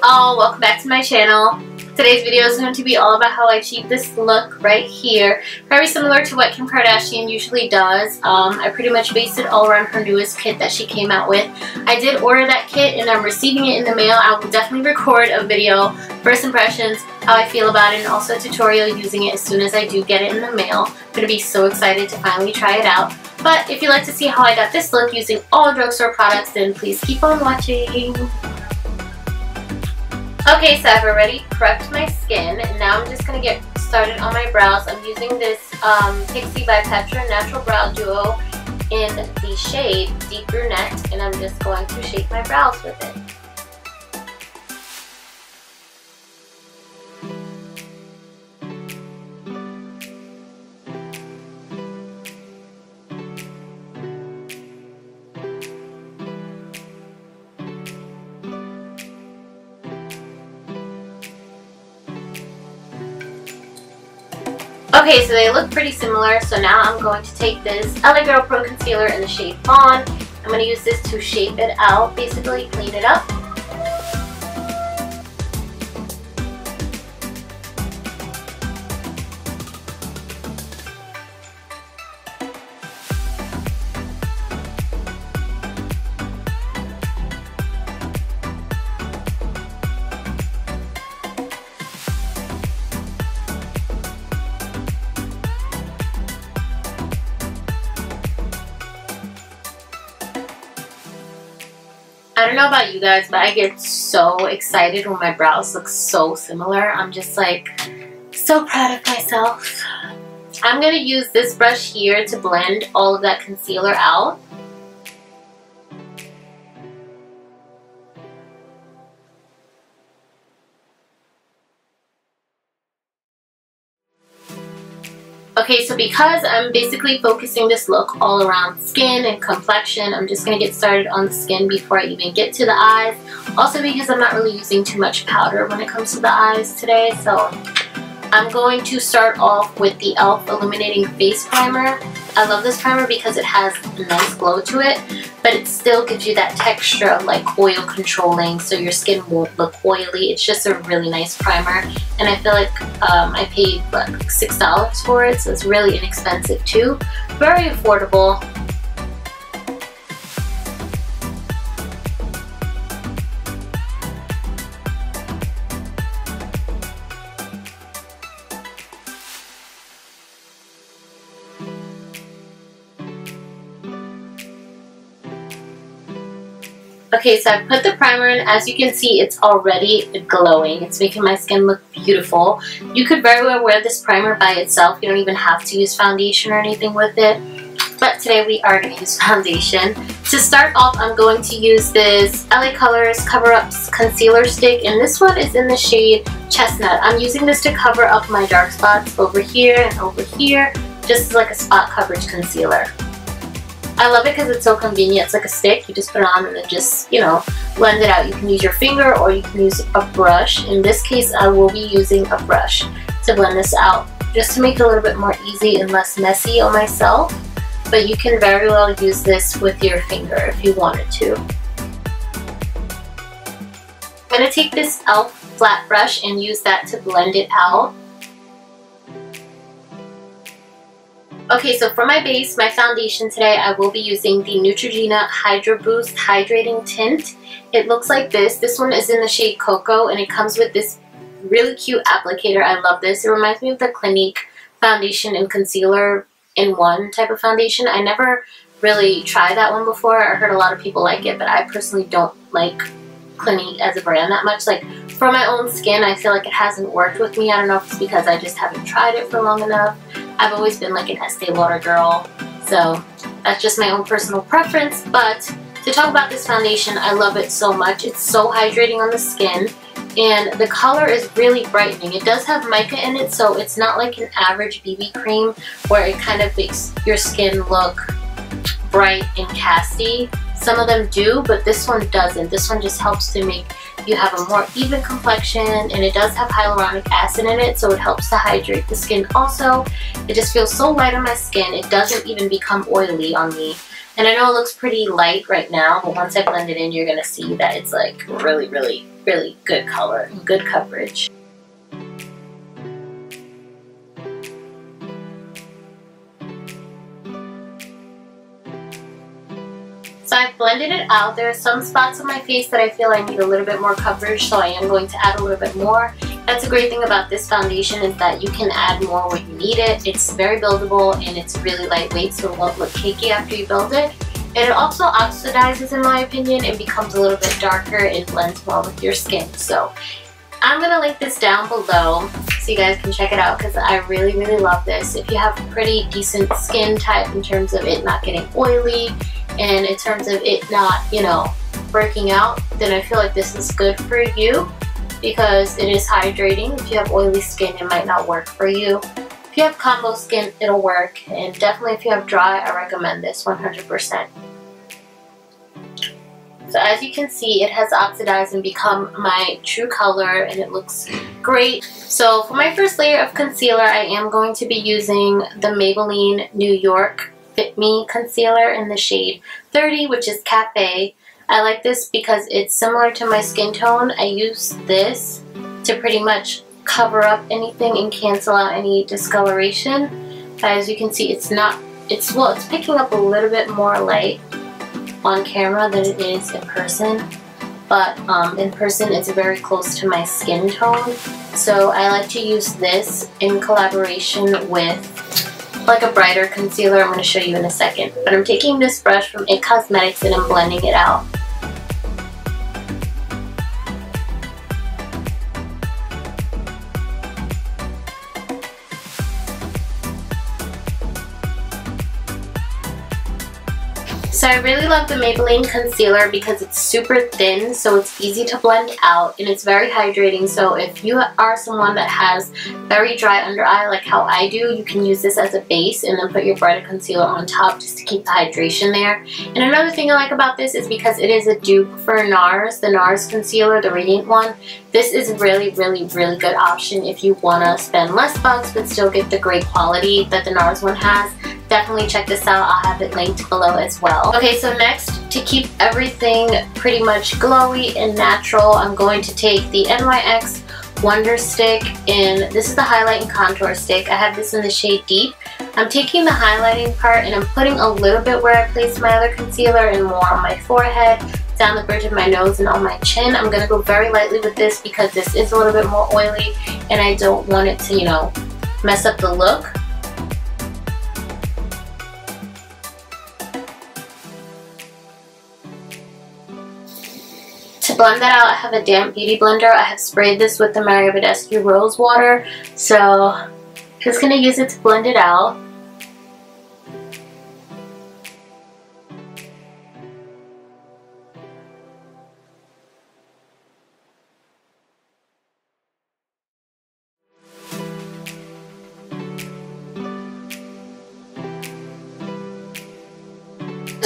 all, welcome back to my channel. Today's video is going to be all about how I achieved this look right here. Very similar to what Kim Kardashian usually does. I pretty much based it all around her newest kit that she came out with. I did order that kit and I'm receiving it in the mail. I will definitely record a video, first impressions, how I feel about it, and also a tutorial using it as soon as I do get it in the mail. I'm going to be so excited to finally try it out. But if you'd like to see how I got this look using all drugstore products, then please keep on watching. Okay, so I've already prepped my skin, and now I'm just going to get started on my brows. I'm using this Pixie by Petra Natural Brow Duo in the shade Deep Brunette, and I'm just going to shape my brows with it. Okay, so they look pretty similar, so now I'm going to take this LA Girl Pro Concealer in the shade Fawn. I'm going to use this to shape it out, basically clean it up. I don't know about you guys, but I get so excited when my brows look so similar. I'm just like so proud of myself. I'm going to use this brush here to blend all of that concealer out. Okay, so because I'm basically focusing this look all around skin and complexion, I'm just going to get started on the skin before I even get to the eyes. Also because I'm not really using too much powder when it comes to the eyes today, so I'm going to start off with the e.l.f. Illuminating Face Primer. I love this primer because it has a nice glow to it, but it still gives you that texture of like oil controlling, so your skin won't look oily. It's just a really nice primer, and I feel like I paid like $6 for it, so it's really inexpensive too. Very affordable. Okay, so I've put the primer in. As you can see, it's already glowing. It's making my skin look beautiful. You could very well wear this primer by itself. You don't even have to use foundation or anything with it. But today we are going to use foundation. To start off, I'm going to use this LA Colors Cover Up Concealer Stick. And this one is in the shade Chestnut. I'm using this to cover up my dark spots over here and over here. Just as like a spot coverage concealer. I love it because it's so convenient. It's like a stick. You just put it on and then just, you know, blend it out. You can use your finger or you can use a brush. In this case, I will be using a brush to blend this out, just to make it a little bit more easy and less messy on myself. But you can very well use this with your finger if you wanted to. I'm going to take this e.l.f. flat brush and use that to blend it out. Okay, so for my base, my foundation today, I will be using the Neutrogena Hydro Boost Hydrating Tint. It looks like this. This one is in the shade Cocoa, and it comes with this really cute applicator. I love this. It reminds me of the Clinique foundation and concealer in one type of foundation. I never really tried that one before. I heard a lot of people like it, but I personally don't like Clinique as a brand that much. Like, for my own skin, I feel like it hasn't worked with me. I don't know if it's because I just haven't tried it for long enough. I've always been like an Estee Lauder girl, so that's just my own personal preference. But to talk about this foundation, I love it so much. It's so hydrating on the skin, and the color is really brightening. It does have mica in it, so it's not like an average BB cream where it kind of makes your skin look bright and casty. Some of them do, but this one doesn't. This one just helps to make you have a more even complexion, and it does have hyaluronic acid in it, so it helps to hydrate the skin also. It just feels so light on my skin. It doesn't even become oily on me. And I know it looks pretty light right now, but once I blend it in, you're going to see that it's like really, really really good color and good coverage. So I've blended it out. There are some spots on my face that I feel I need a little bit more coverage, so I am going to add a little bit more. That's a great thing about this foundation, is that you can add more where you need it. It's very buildable and it's really lightweight, so it won't look cakey after you build it. And it also oxidizes, in my opinion, and becomes a little bit darker and blends more with your skin. So I'm going to link this down below so you guys can check it out, because I really, really love this. If you have pretty decent skin type in terms of it not getting oily, and in terms of it not, you know, breaking out, then I feel like this is good for you because it is hydrating. If you have oily skin, it might not work for you. If you have combo skin, it'll work, and definitely if you have dry, I recommend this 100%. So as you can see, it has oxidized and become my true color, and it looks great. So for my first layer of concealer, I am going to be using the Maybelline New York Fit Me concealer in the shade 30, which is Cafe. I like this because it's similar to my skin tone. I use this to pretty much cover up anything and cancel out any discoloration. As you can see, it's picking up a little bit more light on camera than it is in person, but in person it's very close to my skin tone. So I like to use this in collaboration with like a brighter concealer. I'm going to show you in a second, but I'm taking this brush from IT Cosmetics and I'm blending it out. So I really love the Maybelline concealer because it's super thin, so it's easy to blend out, and it's very hydrating. So if you are someone that has very dry under eye like how I do, you can use this as a base and then put your brighter concealer on top just to keep the hydration there. And another thing I like about this is because it is a dupe for NARS, the NARS concealer, the Radiant one. This is really, really, really good option if you want to spend less bucks but still get the great quality that the NARS one has. Definitely check this out. I'll have it linked below as well. Okay, so next, to keep everything pretty much glowy and natural, I'm going to take the NYX Wonder Stick, and this is the highlight and contour stick. I have this in the shade Deep. I'm taking the highlighting part and I'm putting a little bit where I placed my other concealer and more on my forehead, down the bridge of my nose, and on my chin. I'm going to go very lightly with this because this is a little bit more oily and I don't want it to, you know, mess up the look. To blend that out, I have a damp beauty blender. I have sprayed this with the Mario Badescu Rose Water, so just going to use it to blend it out.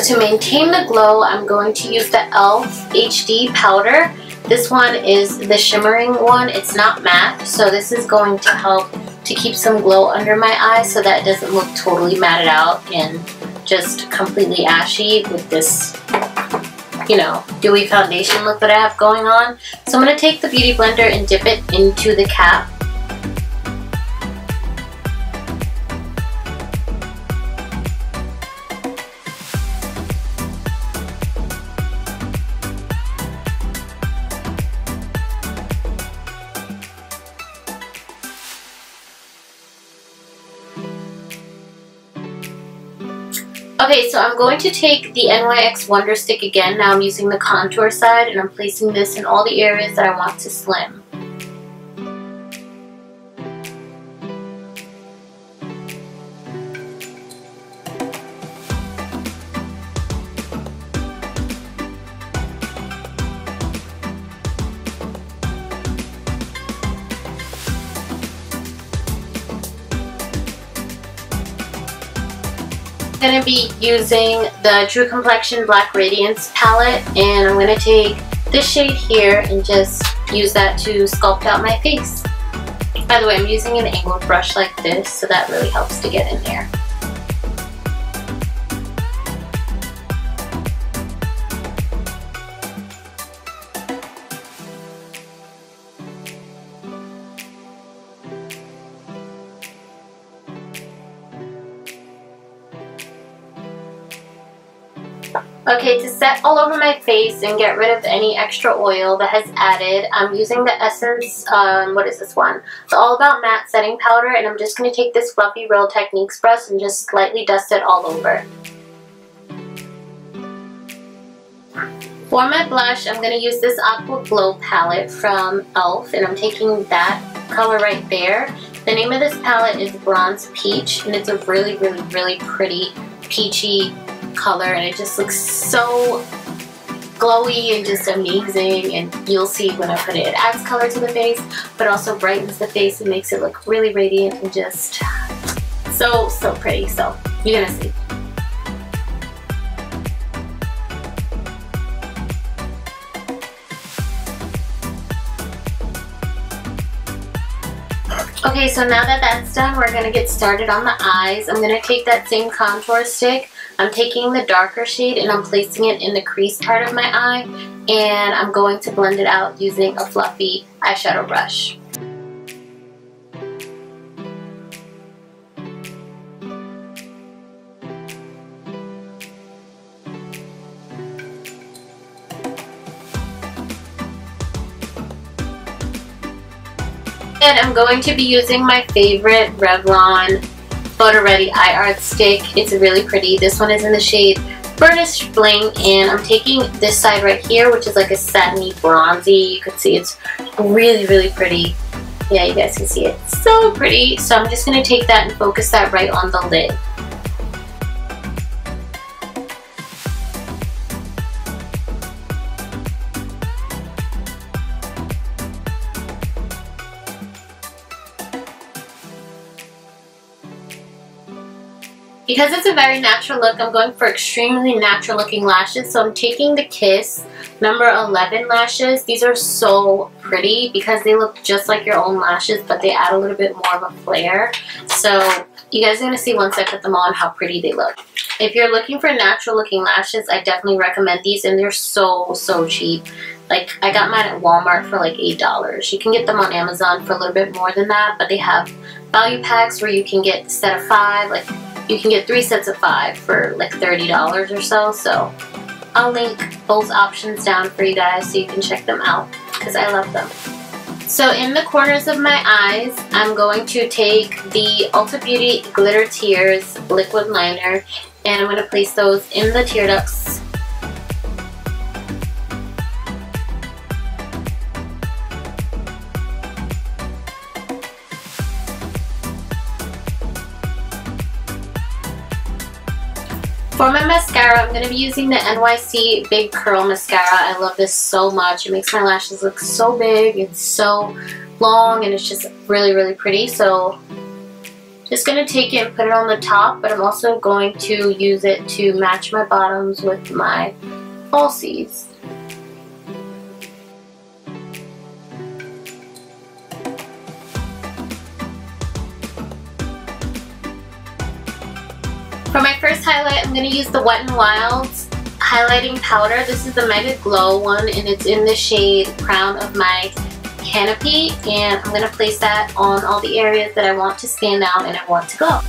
To maintain the glow, I'm going to use the e.l.f. HD powder. This one is the shimmering one. It's not matte, so this is going to help to keep some glow under my eyes so that it doesn't look totally matted out and just completely ashy with this, you know, dewy foundation look that I have going on. So I'm going to take the beauty blender and dip it into the cap. Okay, so I'm going to take the NYX Wonder Stick again. Now I'm using the contour side and I'm placing this in all the areas that I want to slim. I'm going to be using the True Complexion Black Radiance palette, and I'm going to take this shade here and just use that to sculpt out my face. By the way, I'm using an angled brush like this, so that really helps to get in there. Okay, to set all over my face and get rid of any extra oil that has added, I'm using the Essence, what is this one? The All About Matte Setting Powder, and I'm just going to take this fluffy Real Techniques brush and just slightly dust it all over. For my blush, I'm going to use this Aqua Glow palette from e.l.f. and I'm taking that color right there. The name of this palette is Bronze Peach, and it's a really, really, really pretty peachy color, and it just looks so glowy and just amazing, and you'll see when I put it. It adds color to the face, but also brightens the face and makes it look really radiant and just so, so pretty. So, you're going to see. Okay, so now that that's done, we're going to get started on the eyes. I'm going to take that same contour stick. I'm taking the darker shade and I'm placing it in the crease part of my eye. And I'm going to blend it out using a fluffy eyeshadow brush. And I'm going to be using my favorite Revlon Photoready Eye Art stick. It's really pretty. This one is in the shade Burnished Bling, and I'm taking this side right here, which is like a satiny bronzy. You can see it's really, really pretty. Yeah, you guys can see it. So pretty. So I'm just going to take that and focus that right on the lid. Because it's a very natural look, I'm going for extremely natural looking lashes. So I'm taking the Kiss number 11 lashes. These are so pretty because they look just like your own lashes, but they add a little bit more of a flare. So you guys are going to see once I put them on how pretty they look. If you're looking for natural looking lashes, I definitely recommend these, and they're so, so cheap. Like, I got mine at Walmart for like $8. You can get them on Amazon for a little bit more than that, but they have value packs where you can get a set of 5, like you can get 3 sets of 5 for like $30 or so. So I'll link both options down for you guys so you can check them out because I love them. So in the corners of my eyes, I'm going to take the Ulta Beauty Glitter Tears liquid liner, and I'm going to place those in the tear ducts. For my mascara, I'm going to be using the NYC Big Curl Mascara. I love this so much. It makes my lashes look so big. It's so long and it's just really, really pretty. So just going to take it and put it on the top, but I'm also going to use it to match my bottoms with my falsies. For my first highlight, I'm going to use the Wet n Wild's highlighting powder. This is the Mega Glow one, and it's in the shade Crown of my Canopy. And I'm going to place that on all the areas that I want to stand out and I want to glow.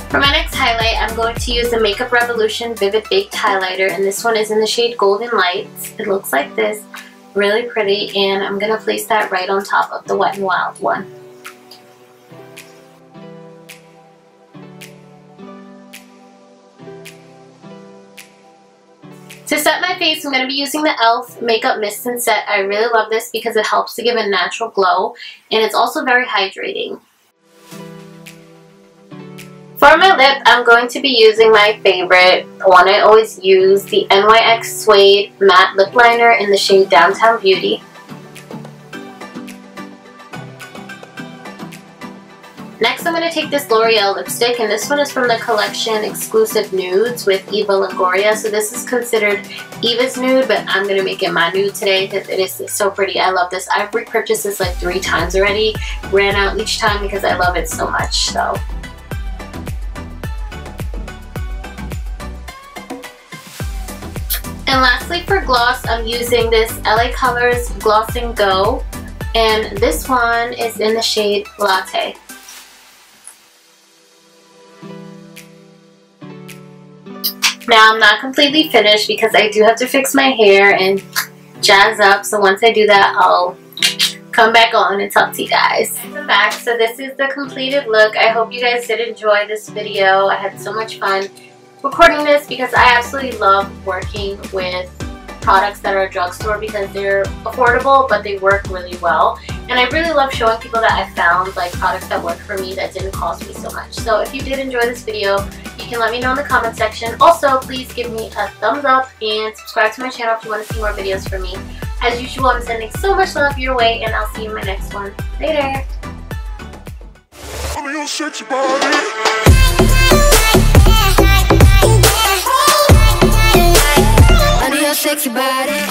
For my next highlight, I'm going to use the Makeup Revolution Vivid Baked Highlighter, and this one is in the shade Golden Lights. It looks like this, really pretty, and I'm going to place that right on top of the Wet n Wild one. To set my face, I'm going to be using the e.l.f. Makeup Mist and Set. I really love this because it helps to give a natural glow, and it's also very hydrating. For my lip, I'm going to be using my favorite, the one I always use, the NYX Suede Matte Lip Liner in the shade Downtown Beauty. Next, I'm going to take this L'Oreal lipstick, and this one is from the collection Exclusive Nudes with Eva Longoria. So this is considered Eva's nude, but I'm going to make it my nude today because it is so pretty. I love this. I've repurchased this like 3 times already. Ran out each time because I love it so much. So. And lastly for gloss, I'm using this LA Colors Gloss and Go. And this one is in the shade Latte. Now I'm not completely finished because I do have to fix my hair and jazz up. So once I do that, I'll come back on and talk to you guys. I'm back. So this is the completed look. I hope you guys did enjoy this video. I had so much fun recording this because I absolutely love working with products that are a drugstore because they're affordable but they work really well. And I really love showing people that I found like products that work for me that didn't cost me so much. So if you did enjoy this video, you can let me know in the comment section. Also, please give me a thumbs up and subscribe to my channel if you want to see more videos from me. As usual, I'm sending so much love your way and I'll see you in my next one. Later! Sexy body.